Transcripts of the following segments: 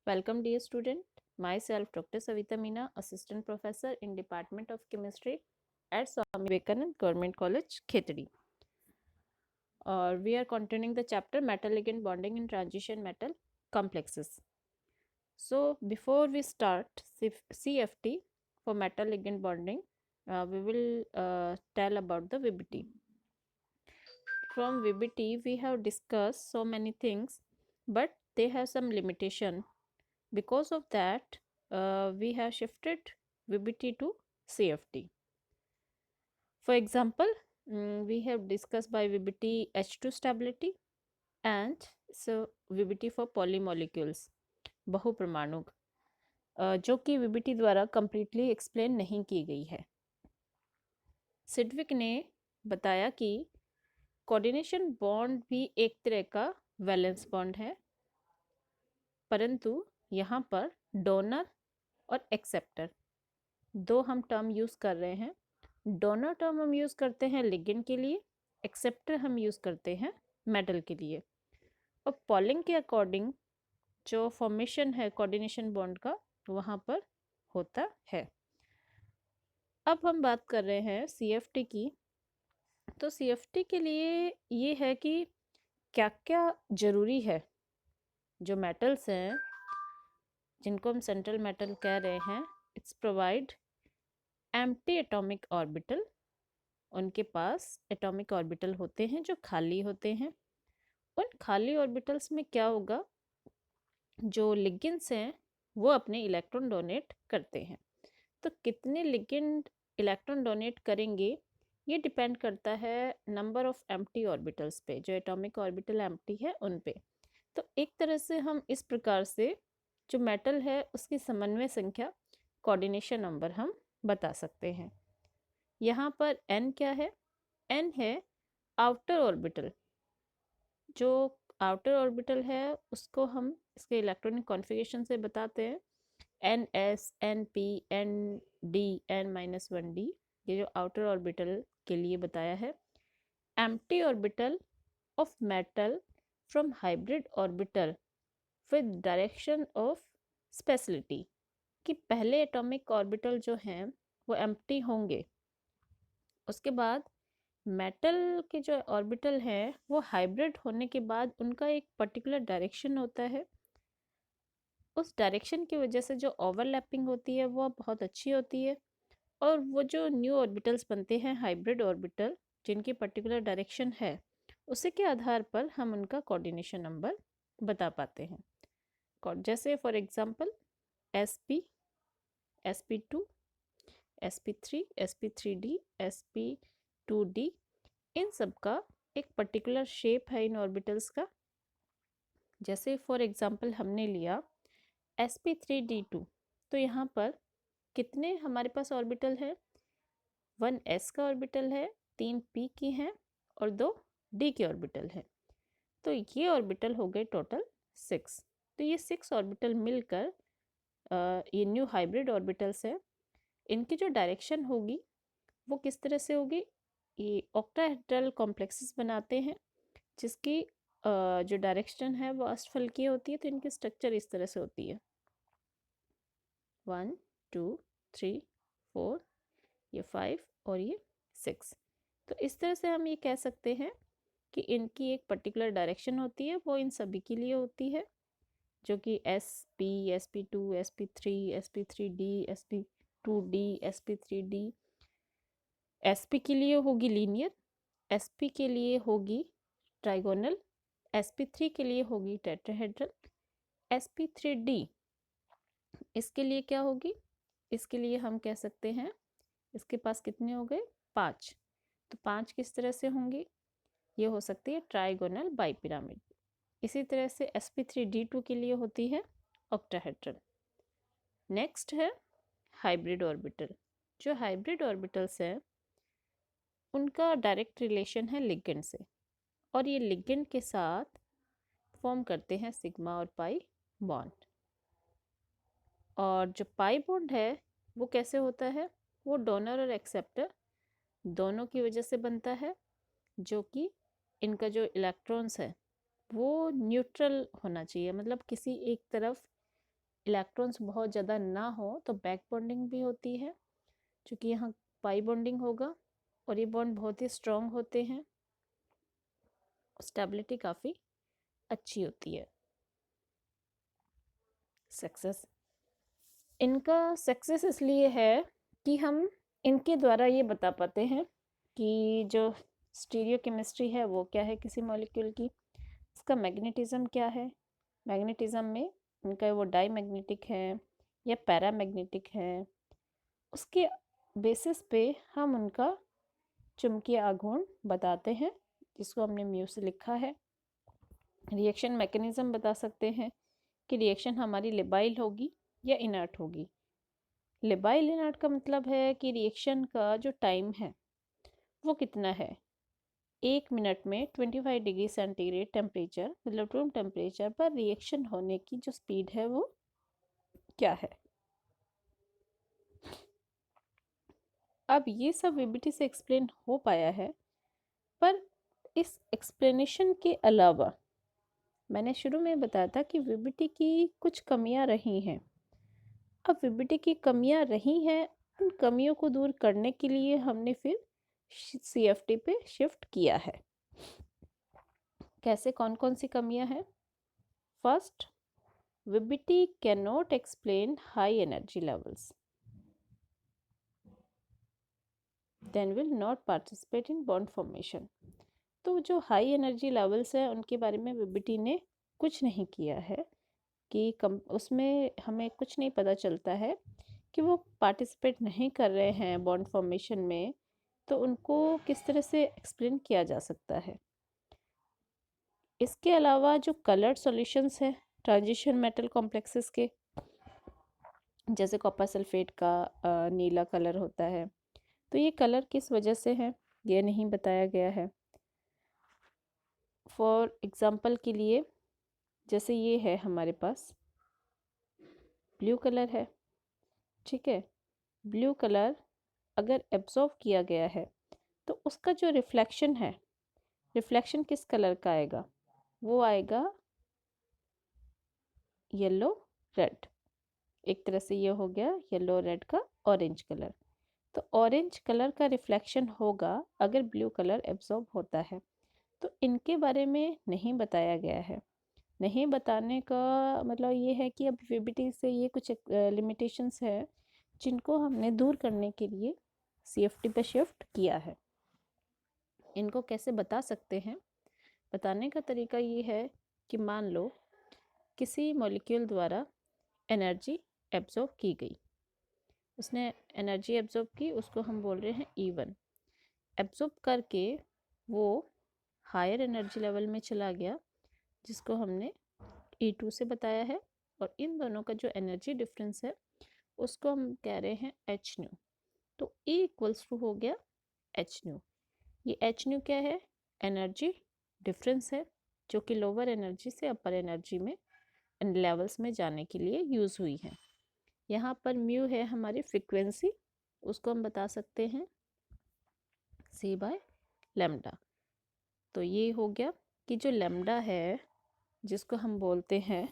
Welcome dear student, myself Dr. Savita Meena, Assistant Professor in Department of Chemistry at Swami Vivekanand Government College, Khetri. We are continuing the chapter Metal Ligand Bonding in Transition Metal Complexes. So before we start CFT for metal ligand bonding, we will tell about the VBT. From VBT we have discussed so many things, but they have some limitation. Because of that, we have shifted VBT to CFT. For example, we have discussed by VBT H2 stability and so VBT for polymolecules बहुपरमाणुक जो कि VBT द्वारा completely explain नहीं की गई है. Sidgwick ने बताया कि कोऑर्डिनेशन बॉन्ड भी एक तरह का वैलेंस बॉन्ड है, परंतु यहाँ पर डोनर और एक्सेप्टर दो हम टर्म यूज़ कर रहे हैं. डोनर टर्म हम यूज़ करते हैं लिगेंड के लिए, एक्सेप्टर हम यूज़ करते हैं मेटल के लिए. और पॉलिंग के अकॉर्डिंग जो फॉर्मेशन है कोऑर्डिनेशन बॉन्ड का वहाँ पर होता है. अब हम बात कर रहे हैं CFT की. तो CFT के लिए ये है कि क्या क्या ज़रूरी है. जो मेटल्स हैं जिनको हम सेंट्रल मेटल कह रहे हैं, it's provide empty atomic orbital. उनके पास एटॉमिक ऑर्बिटल होते हैं जो खाली होते हैं. उन खाली ऑर्बिटल्स में क्या होगा, जो लिगेंड्स हैं वो अपने इलेक्ट्रॉन डोनेट करते हैं. तो कितने लिगेंड इलेक्ट्रॉन डोनेट करेंगे ये डिपेंड करता है नंबर ऑफ एम्प्टी ऑर्बिटल्स पे, जो एटॉमिक ऑर्बिटल एम्प्टी है उन पे. तो एक तरह से हम इस प्रकार से जो मेटल है उसकी समन्वय संख्या कोऑर्डिनेशन नंबर हम बता सकते हैं. यहाँ पर n क्या है? n है आउटर ऑर्बिटल. जो आउटर ऑर्बिटल है उसको हम इसके इलेक्ट्रॉनिक कॉन्फ़िगरेशन से बताते हैं NS, NP, ND, N-1D. ये जो आउटर ऑर्बिटल के लिए बताया है. Empty orbital of metal from hybrid orbital with direction of speciality. कि पहले एटॉमिक ऑर्बिटल जो हैं वो एम्प्टी होंगे, उसके बाद मेटल के जो ऑर्बिटल हैं वो हाइब्रिड होने के बाद उनका एक पर्टिकुलर डायरेक्शन होता है. उस डायरेक्शन की वजह से जो ओवरलैपिंग होती है वो बहुत अच्छी होती है. और वो जो न्यू ऑर्बिटल्स बनते हैं हाइब्रिड ऑर्बिटल जिनकी पर्टिकुलर डायरेक्शन है, उसी के आधार पर हम उनका कोऑर्डिनेशन नंबर बता पाते हैं. जैसे for example sp, sp2, sp3, sp3d, sp2d, इन सब का एक पर्टिकुलर शेप है इन ऑर्बिटल्स का. जैसे फॉर एग्जांपल हमने लिया sp3d2, तो यहाँ पर कितने हमारे पास ऑर्बिटल है? 1s का ऑर्बिटल है, 3 p की हैं और 2 d के ऑर्बिटल है. तो ये ऑर्बिटल हो गए टोटल 6. तो ये 6 ऑर्बिटल मिलकर ये न्यू हाइब्रिड ऑर्बिटल्स है. इनकी जो डायरेक्शन होगी वो किस तरह से होगी? ये ऑक्टाहेड्रल कॉम्प्लेक्सेस बनाते हैं जिसकी जो डायरेक्शन है वो अष्टफलकीय होती है. तो इनकी स्ट्रक्चर इस तरह से होती है 1 2 3 4, ये 5 और ये 6. तो इस तरह से हम ये कह सकते हैं कि इनकी एक पर्टिकुलर डायरेक्शन होती है, वो इन सभी के लिए होती है, जो कि SP, SP2, SP3, SP3D, SP2D, SP3D. SP के लिए होगी लीनियर, SP के लिए होगी ट्राइगोनल, SP3 के लिए होगी टेट्राहेड्रल, SP3D इसके लिए क्या होगी? इसके लिए हम कह सकते हैं इसके पास कितने हो गए? 5. तो 5 किस तरह से होंगी? ये हो सकती है ट्राइगोनल बाइपिरामिड. इसी तरह से sp3d2 के लिए होती है ऑक्टाहेड्रल. नेक्स्ट है हाइब्रिड ऑर्बिटल. जो हाइब्रिड ऑर्बिटल्स हैं उनका डायरेक्ट रिलेशन है लिगेंड से, और ये लिगेंड के साथ फॉर्म करते हैं सिग्मा और पाई बॉन्ड. और जो पाई बॉन्ड है वो कैसे होता है? वो डोनर और एक्सेप्टर दोनों की वजह से बनता है, जो कि इनका जो इलेक्ट्रॉन्स है वो न्यूट्रल होना चाहिए, मतलब किसी एक तरफ इलेक्ट्रॉन्स बहुत ज़्यादा ना हो तो बैक बॉन्डिंग भी होती है, क्योंकि यहाँ पाई बॉन्डिंग होगा और ये बॉन्ड बहुत ही स्ट्रॉन्ग होते हैं, स्टेबिलिटी काफ़ी अच्छी होती है। सक्सेस, इनका सक्सेस इसलिए है कि हम इनके द्वारा ये बता पाते हैं कि जो स्टीरियोकेमिस्ट्री है वो क्या है किसी मॉलिक्यूल की, इसका मैग्नेटिज्म क्या है, मैग्नेटिज्म में इनका वो डाई मैग्नेटिक है या पैरामैग्नेटिक है, उसके बेसिस पे हम उनका चुंबकीय आघूर्ण बताते हैं, जिसको हमने म्यू से लिखा है। रिएक्शन मैकेनिज्म बता सकते हैं कि रिएक्शन हमारी लेबाइल होगी या इनर्ट होगी। लेबाइल इनर्ट का मतलब है कि रिएक्शन का जो टाइम है वो कितना है, 1 मिनट में 25 डिग्री सेंटीग्रेड टेम्परेचर मतलब रूम टेम्परेचर पर रिएक्शन होने की जो स्पीड है वो क्या है। अब ये सब वीबीटी से एक्सप्लेन हो पाया है, पर इस एक्सप्लेनेशन के अलावा मैंने शुरू में बताया था कि वीबीटी की कुछ कमियां रही हैं। अब वीबीटी की कमियां रही हैं, उन कमियों को दूर करने के लिए हमने फिर सीएफटी पे शिफ्ट किया है। कैसे, कौन कौन सी कमियां हैं? First, VBT can not explain high energy levels, then will not participate in bond formation. तो जो हाई एनर्जी लेवल्स हैं उनके बारे में वीबीटी ने कुछ नहीं किया है कि उसमें हमें कुछ नहीं पता चलता है कि वो पार्टिसिपेट नहीं कर रहे हैं बॉन्ड फॉर्मेशन में, तो उनको किस तरह से एक्सप्लेन किया जा सकता है। इसके अलावा जो कलर्ड सॉल्यूशंस हैं ट्रांजिशन मेटल कॉम्प्लेक्सेस के, जैसे कॉपर सल्फेट का नीला कलर होता है, तो ये कलर किस वजह से है ये नहीं बताया गया है। फॉर एग्जांपल के लिए, जैसे ये है हमारे पास ब्लू कलर है, ठीक है, ब्लू कलर अगर एब्जॉर्ब किया गया है तो उसका जो रिफ्लेक्शन है, रिफ्लेक्शन किस कलर का आएगा, वो आएगा येलो रेड। एक तरह से ये हो गया येलो रेड का ऑरेंज कलर। तो ऑरेंज कलर का रिफ्लेक्शन होगा अगर ब्लू कलर एब्जॉर्ब होता है, तो इनके बारे में नहीं बताया गया है। नहीं बताने का मतलब ये है कि अब वीबीटी से ये कुछ लिमिटेशंस है जिनको हमने दूर करने के लिए सीएफटी पे शिफ्ट किया है। इनको कैसे बता सकते हैं? बताने का तरीका ये है कि मान लो किसी मॉलिक्यूल द्वारा एनर्जी एब्जॉर्ब की गई, उसने एनर्जी एब्जॉर्ब की, उसको हम बोल रहे हैं E1। एब्जॉर्ब करके वो हायर एनर्जी लेवल में चला गया, जिसको हमने E2 से बताया है, और इन दोनों का जो एनर्जी डिफरेंस है उसको हम कह रहे हैं एच न्यू। तो E इक्वल्स टू हो गया एच न्यू। ये एच न्यू क्या है? एनर्जी डिफरेंस है, जो कि लोअर एनर्जी से अपर एनर्जी में लेवल्स में जाने के लिए यूज़ हुई है। यहाँ पर म्यू है हमारी फ्रीक्वेंसी, उसको हम बता सकते हैं सी बाय लेमडा। तो ये हो गया कि जो लेमडा है, जिसको हम बोलते हैं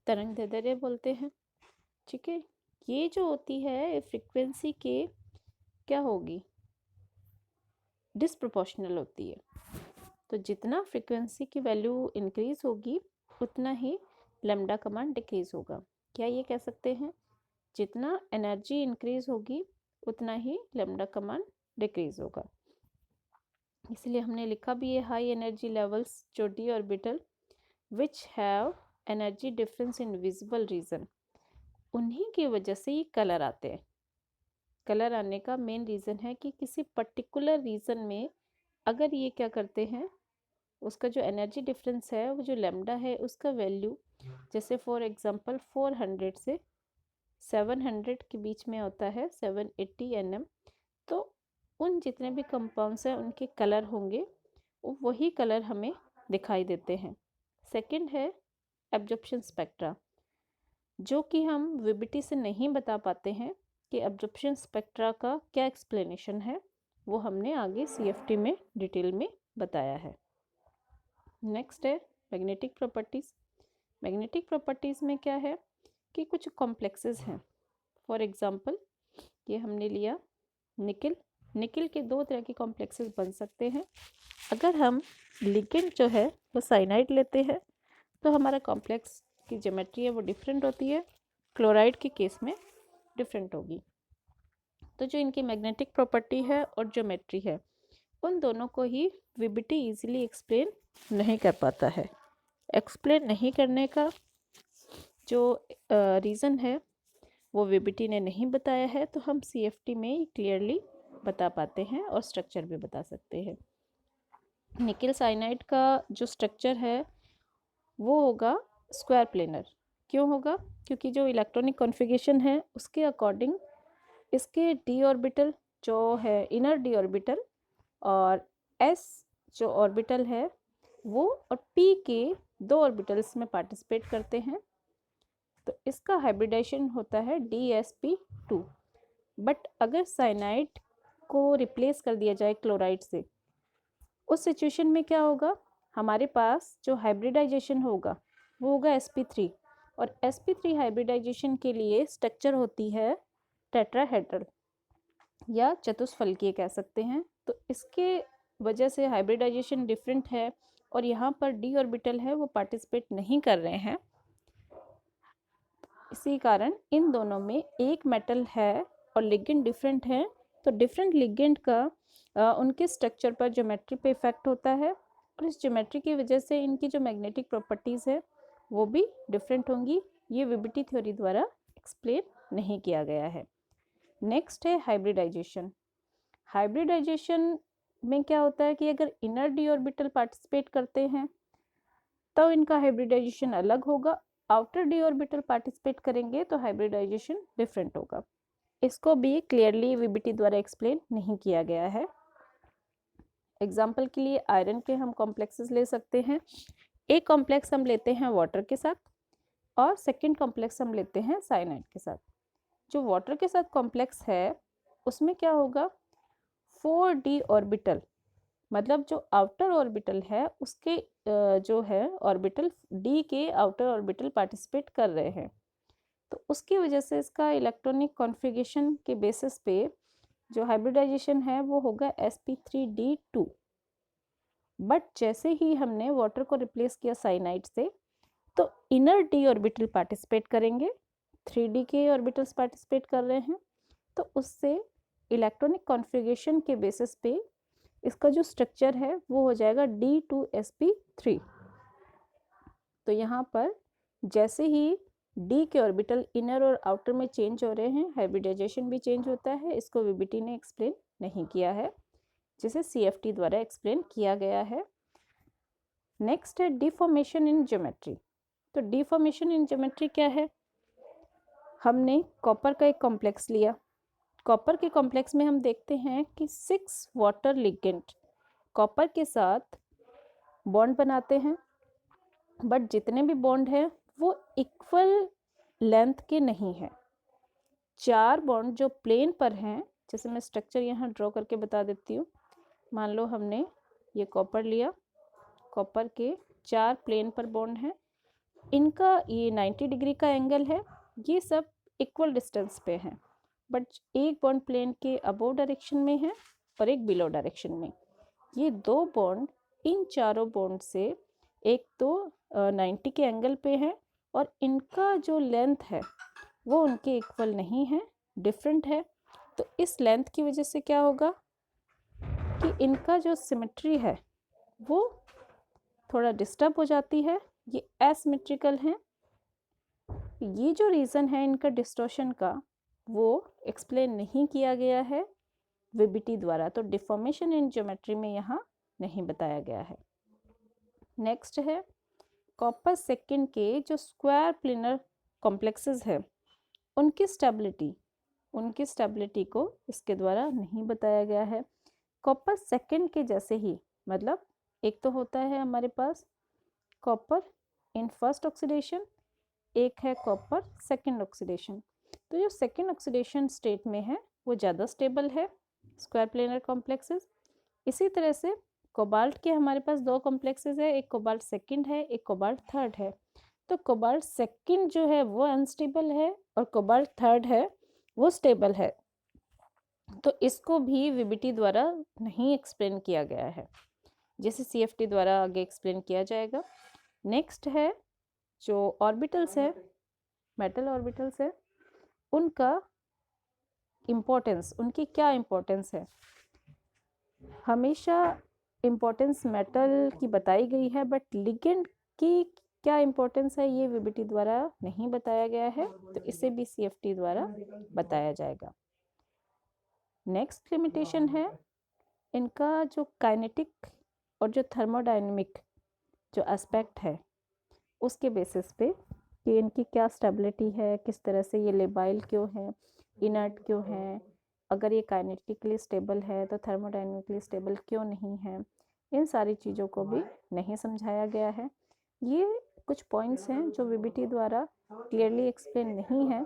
तरंग दैर्ध्य बोलते हैं, ठीक है, ये जो होती है फ्रीक्वेंसी के क्या होगी, डिसप्रोपोर्शनल होती है। तो जितना फ्रीक्वेंसी की वैल्यू इंक्रीज होगी उतना ही लेमडा का मान डिक्रीज होगा। क्या ये कह सकते हैं? जितना एनर्जी इंक्रीज होगी उतना ही लेमडा का मान डिक्रीज होगा। इसलिए हमने लिखा भी है हाई एनर्जी लेवल्स जो D orbital which have energy difference in visible region, उन्हीं की वजह से ये कलर आते हैं। कलर आने का मेन रीज़न है कि किसी पर्टिकुलर रीजन में अगर ये क्या करते हैं, उसका जो एनर्जी डिफरेंस है वो जो लेमडा है उसका वैल्यू, जैसे फॉर एग्जांपल 400 से 700 के बीच में होता है, 780 nm, तो उन जितने भी कंपाउंड्स हैं उनके कलर होंगे, वही कलर हमें दिखाई देते हैं। सेकंड है एब्जॉर्प्शन स्पेक्ट्रा, जो कि हम वीबीटी से नहीं बता पाते हैं कि एब्जॉर्प्शन स्पेक्ट्रा का क्या एक्सप्लेनेशन है, वो हमने आगे सीएफटी में डिटेल में बताया है। नेक्स्ट है मैग्नेटिक प्रॉपर्टीज़। मैग्नेटिक प्रॉपर्टीज़ में क्या है कि कुछ कॉम्प्लेक्सेस हैं। फॉर एग्जांपल ये हमने लिया निकिल। निकिल के दो तरह के कॉम्प्लेक्सेस बन सकते हैं। अगर हम लिगेंड जो है वो साइनाइड लेते हैं तो हमारा कॉम्प्लेक्स की ज्योमेट्री है वो डिफरेंट होती है, क्लोराइड के केस में डिफरेंट होगी। तो जो इनकी मैग्नेटिक प्रॉपर्टी है और ज्योमेट्री है उन दोनों को ही वीबीटी इजीली एक्सप्लेन नहीं कर पाता है। एक्सप्लेन नहीं करने का जो रीज़न है वो वीबीटी ने नहीं बताया है, तो हम सीएफटी में क्लियरली बता पाते हैं और स्ट्रक्चर भी बता सकते हैं। निकिल साइनाइड का जो स्ट्रक्चर है वो होगा स्क्वायर प्लेनर। क्यों होगा? क्योंकि जो इलेक्ट्रॉनिक कॉन्फ़िगरेशन है उसके अकॉर्डिंग इसके डी ऑर्बिटल जो है इनर डी ऑर्बिटल और एस जो ऑर्बिटल है वो और पी के दो ऑर्बिटल्स में पार्टिसिपेट करते हैं, तो इसका हाइब्रिडाइजेशन होता है DsP2। बट अगर साइनाइड को रिप्लेस कर दिया जाए क्लोराइड से, उस सिचुएशन में क्या होगा? हमारे पास जो हाइब्रिडाइजेशन होगा वो होगा sp3, और sp3 हाइब्रिडाइजेशन के लिए स्ट्रक्चर होती है टेट्राहेड्रल या चतुष्फलकीय कह सकते हैं। तो इसके वजह से हाइब्रिडाइजेशन डिफरेंट है और यहाँ पर डी ऑर्बिटल है वो पार्टिसिपेट नहीं कर रहे हैं। इसी कारण इन दोनों में एक मेटल है और लिगेंड डिफरेंट है, तो डिफरेंट लिगेंड का उनके स्ट्रक्चर पर ज्योमेट्री पे इफेक्ट होता है और इस ज्योमेट्री की वजह से इनकी जो मैग्नेटिक प्रॉपर्टीज़ है वो भी डिफरेंट होंगी। ये वीबीटी थ्योरी द्वारा एक्सप्लेन नहीं किया गया है। नेक्स्ट है हाइब्रिडाइजेशन। हाइब्रिडाइजेशन में क्या होता है कि अगर इनर डी ऑर्बिटल पार्टिसिपेट करते हैं तो इनका हाइब्रिडाइजेशन अलग होगा, आउटर डी ऑर्बिटल पार्टिसिपेट करेंगे तो हाइब्रिडाइजेशन डिफरेंट होगा। इसको भी क्लियरली वीबीटी द्वारा एक्सप्लेन नहीं किया गया है। एग्जाम्पल के लिए आयरन के हम कॉम्प्लेक्सेस ले सकते हैं। एक कॉम्प्लेक्स हम लेते हैं वाटर के साथ और सेकेंड कॉम्प्लेक्स हम लेते हैं साइनाइड के साथ। जो वाटर के साथ कॉम्प्लेक्स है उसमें क्या होगा, 4d ऑर्बिटल, मतलब जो आउटर ऑर्बिटल है उसके जो है ऑर्बिटल डी के आउटर ऑर्बिटल पार्टिसिपेट कर रहे हैं, तो उसकी वजह से इसका इलेक्ट्रॉनिक कॉन्फ़िगरेशन के बेसिस पे जो हाइब्रिडाइजेशन है वो होगा sp3d2। बट जैसे ही हमने वाटर को रिप्लेस किया साइनाइड से तो इनर डी ऑर्बिटल पार्टिसिपेट करेंगे, 3d के ऑर्बिटल्स पार्टिसिपेट कर रहे हैं, तो उससे इलेक्ट्रॉनिक कॉन्फ़िगरेशन के बेसिस पे इसका जो स्ट्रक्चर है वो हो जाएगा D2sp3। तो यहाँ पर जैसे ही D के ऑर्बिटल इनर और आउटर में चेंज हो रहे हैं हाइब्रिडाइजेशन भी चेंज होता है। इसको वीबीटी ने एक्सप्लेन नहीं किया है, जिसे CFT द्वारा एक्सप्लेन किया गया है। नेक्स्ट है डिफॉर्मेशन इन ज्योमेट्री। तो डिफॉर्मेशन इन ज्योमेट्री क्या है? हमने कॉपर का एक कॉम्प्लेक्स लिया। कॉपर के कॉम्प्लेक्स में हम देखते हैं कि 6 वाटर लिगेंड कॉपर के साथ बॉन्ड बनाते हैं, बट जितने भी बॉन्ड हैं वो इक्वल लेंथ के नहीं हैं। 4 बॉन्ड जो प्लेन पर हैं, जैसे मैं स्ट्रक्चर यहाँ ड्रॉ करके बता देती हूँ। मान लो हमने ये कॉपर लिया, कॉपर के 4 प्लेन पर बॉन्ड हैं, इनका ये 90 डिग्री का एंगल है, ये सब इक्वल डिस्टेंस पे हैं, बट एक बॉन्ड प्लेन के अबोव डायरेक्शन में है और एक बिलो डायरेक्शन में। ये दो बॉन्ड इन चारों बॉन्ड से एक तो 90 के एंगल पे है और इनका जो लेंथ है वो उनके इक्वल नहीं है, डिफरेंट है। तो इस लेंथ की वजह से क्या होगा कि इनका जो सिमेट्री है वो थोड़ा डिस्टर्ब हो जाती है, ये एसिमेट्रिकल हैं। ये जो रीज़न है इनका डिस्टॉर्शन का वो एक्सप्लेन नहीं किया गया है वीबीटी द्वारा, तो डिफॉर्मेशन इन ज्योमेट्री में यहाँ नहीं बताया गया है। नेक्स्ट है कॉपर सेकेंड के जो स्क्वायर प्लेनर कॉम्प्लेक्सेस है उनकी स्टेबिलिटी को इसके द्वारा नहीं बताया गया है। कॉपर सेकेंड के जैसे ही, मतलब एक तो होता है हमारे पास कॉपर इन फर्स्ट ऑक्सीडेशन, एक है कॉपर सेकेंड ऑक्सीडेशन। तो जो सेकेंड ऑक्सीडेशन स्टेट में है वो ज़्यादा स्टेबल है स्क्वायर प्लेनर कॉम्प्लेक्सेस। इसी तरह से कोबाल्ट के हमारे पास दो कॉम्प्लेक्सेस है, एक कोबाल्ट सेकेंड है, एक कोबाल्ट थर्ड है। तो कोबाल्ट सेकंड जो है वो अनस्टेबल है और कोबाल्ट थर्ड है वो स्टेबल है। तो इसको भी वीबीटी द्वारा नहीं एक्सप्लेन किया गया है, जैसे सीएफटी द्वारा आगे एक्सप्लेन किया जाएगा। नेक्स्ट है जो ऑर्बिटल्स है, मेटल ऑर्बिटल्स है, उनका इम्पोर्टेंस, उनकी क्या इम्पोर्टेंस है। हमेशा इम्पोर्टेंस मेटल की बताई गई है, बट लिगेंड की क्या इम्पोर्टेंस है ये वीबीटी द्वारा नहीं बताया गया है, तो इसे भी सीएफटी द्वारा बताया जाएगा। नेक्स्ट लिमिटेशन है इनका जो काइनेटिक और जो थर्मोडायनेमिक जो एस्पेक्ट है उसके बेसिस पे कि इनकी क्या स्टेबिलिटी है, किस तरह से ये लेबाइल क्यों है, इनर्ट क्यों है, अगर ये काइनेटिकली स्टेबल है तो थर्मोडायनेमिकली स्टेबल क्यों नहीं है, इन सारी चीज़ों को भी नहीं समझाया गया है। ये कुछ पॉइंट्स हैं जो वीबीटी द्वारा क्लियरली एक्सप्लेन नहीं है।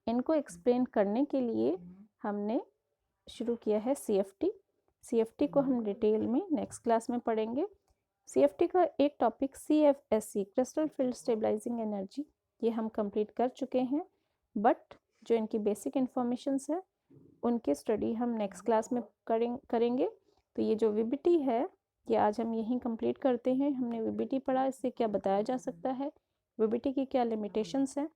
इनको एक्सप्लेन करने के लिए हमने शुरू किया है सीएफटी। सीएफटी को हम डिटेल में नेक्स्ट क्लास में पढ़ेंगे। सीएफटी का एक topic CFSC, crystal field stabilising energy, ये हम कंप्लीट कर चुके हैं, बट जो इनकी बेसिक इन्फॉर्मेशंस है उनकी स्टडी हम नेक्स्ट क्लास में करेंगे। तो ये जो वीबीटी है ये आज हम यहीं कंप्लीट करते हैं। हमने वीबीटी पढ़ा, इससे क्या बताया जा सकता है, वीबीटी की क्या लिमिटेशंस हैं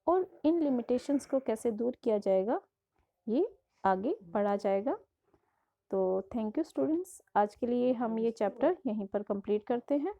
और इन लिमिटेशंस को कैसे दूर किया जाएगा, ये आगे पढ़ा जाएगा। तो थैंक यू स्टूडेंट्स, आज के लिए हम ये चैप्टर यहीं पर कंप्लीट करते हैं।